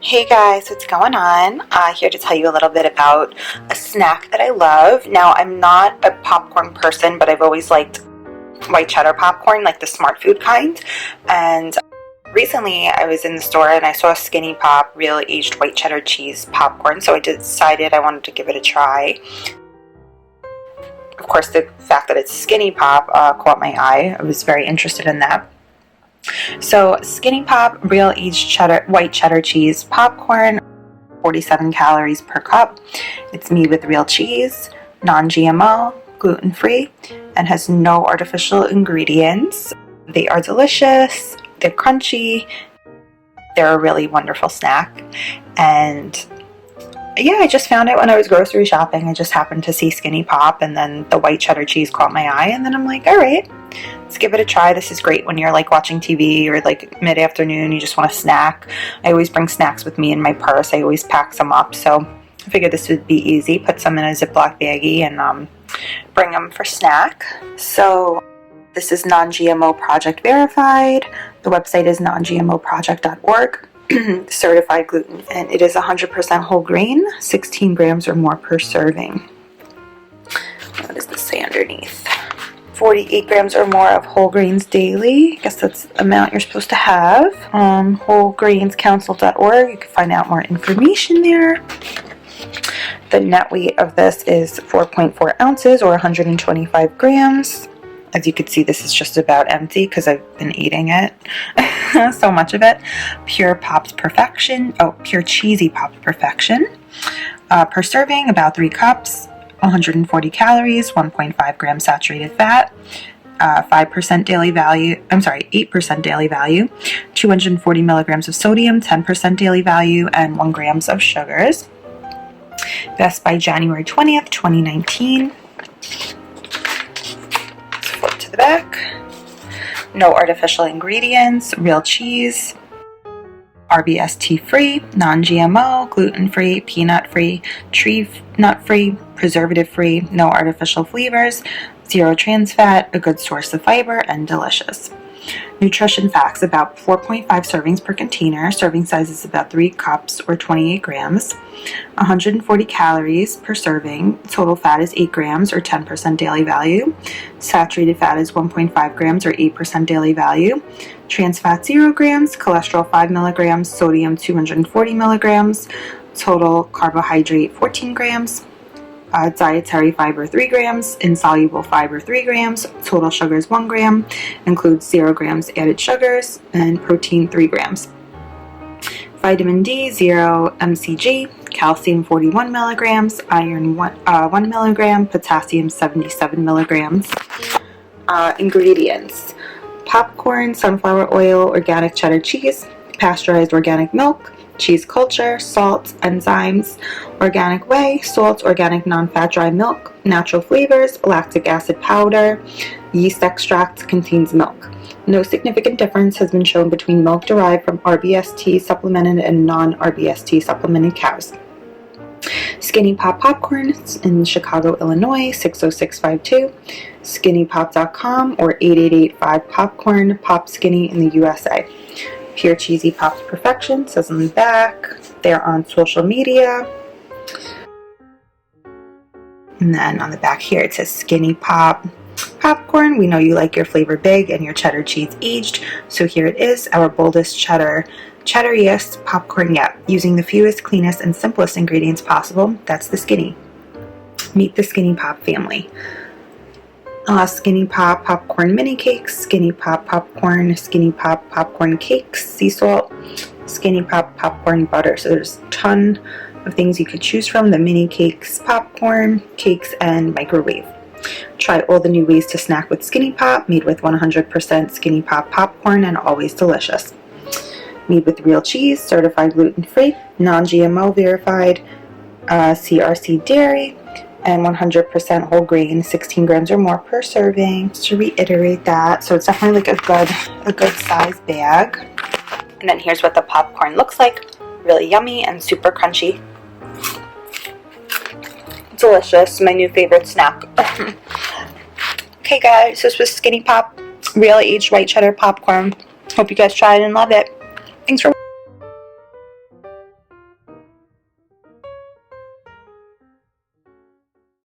Hey guys, what's going on? Here to tell you a little bit about a snack that I love. Now, I'm not a popcorn person, but I've always liked white cheddar popcorn, like the Smart Food kind. And recently I was in the store and I saw Skinny Pop real aged white cheddar cheese popcorn, so I decided I wanted to give it a try. Of course, the fact that it's Skinny Pop caught my eye. I was very interested in that. So Skinny Pop real aged white cheddar cheese popcorn, 47 calories per cup. It's made with real cheese, non-GMO, gluten-free, and has no artificial ingredients. They are delicious, they're crunchy, they're a really wonderful snack. And yeah, I just found it when I was grocery shopping. I just happened to see Skinny Pop, and then the white cheddar cheese caught my eye, and then I'm like, all right, let's give it a try. This is great when you're like watching TV or like mid-afternoon, you just want a snack. I always bring snacks with me in my purse. I always pack some up, so I figured this would be easy. Put some in a Ziploc baggie and bring them for snack. So this is non-GMO project verified. The website is nongmoproject.org. Certified gluten, and it is 100% whole grain, 16 grams or more per serving. What does this say underneath? 48 grams or more of whole grains daily. I guess that's the amount you're supposed to have. Wholegrainscouncil.org. You can find out more information there. The net weight of this is 4.4 ounces or 125 grams. As you can see, this is just about empty because I've been eating it. So much of it. Pure Pops Perfection. Oh, Pure Cheesy Pops Perfection. Per serving, about 3 cups, 140 calories, 1.5 grams saturated fat, 5% daily value, 8% daily value, 240 milligrams of sodium, 10% daily value, and 1 grams of sugars. Best by January 20th, 2019. Flip to the back. No artificial ingredients, real cheese, RBST free, non-GMO, gluten-free, peanut-free, tree nut-free, preservative-free, no artificial flavors, 0 trans fat, a good source of fiber, and delicious. Nutrition facts: about 4.5 servings per container. Serving size is about 3 cups or 28 grams. 140 calories per serving. Total fat is 8 grams or 10% daily value. Saturated fat is 1.5 grams or 8% daily value. Trans fat 0 grams. Cholesterol 5 milligrams. Sodium 240 milligrams. Total carbohydrate 14 grams. Dietary fiber 3 grams, insoluble fiber 3 grams, total sugars 1 gram, includes 0 grams added sugars, and protein 3 grams. Vitamin D 0 mcg, calcium 41 milligrams, iron 1 milligram, potassium 77 milligrams. Ingredients: popcorn, sunflower oil, organic cheddar cheese, pasteurized organic milk, cheese culture, salt, enzymes, organic whey, salt, organic non-fat dry milk, natural flavors, lactic acid powder, yeast extract, contains milk. No significant difference has been shown between milk derived from RBST supplemented and non-RBST supplemented cows. Skinny Pop popcorn in Chicago, Illinois, 60652, skinnypop.com or 8885-popcorn, Pop Skinny in the USA. Pure Cheesy Pops Perfection says on the back. They're on social media. And then on the back here it says Skinny Pop Popcorn. We know you like your flavor big and your cheddar cheese aged. So here it is, our boldest cheddariest popcorn yet. Using the fewest, cleanest, and simplest ingredients possible. That's the Skinny. Meet the Skinny Pop family. Skinny Pop popcorn mini cakes, Skinny Pop popcorn, Skinny Pop popcorn cakes, sea salt, Skinny Pop popcorn butter. So there's a ton of things you could choose from: the mini cakes, popcorn, cakes, and microwave. Try all the new ways to snack with Skinny Pop, made with 100% Skinny Pop popcorn and always delicious. Made with real cheese, certified gluten-free, non-GMO verified, CRC dairy, and 100% whole grain, 16 grams or more per serving. Just to reiterate that, so it's definitely like a good size bag. And then here's what the popcorn looks like. Really yummy and super crunchy. Delicious, my new favorite snack. Okay guys, this was Skinny Pop, real aged white cheddar popcorn. Hope you guys try it and love it. Thanks for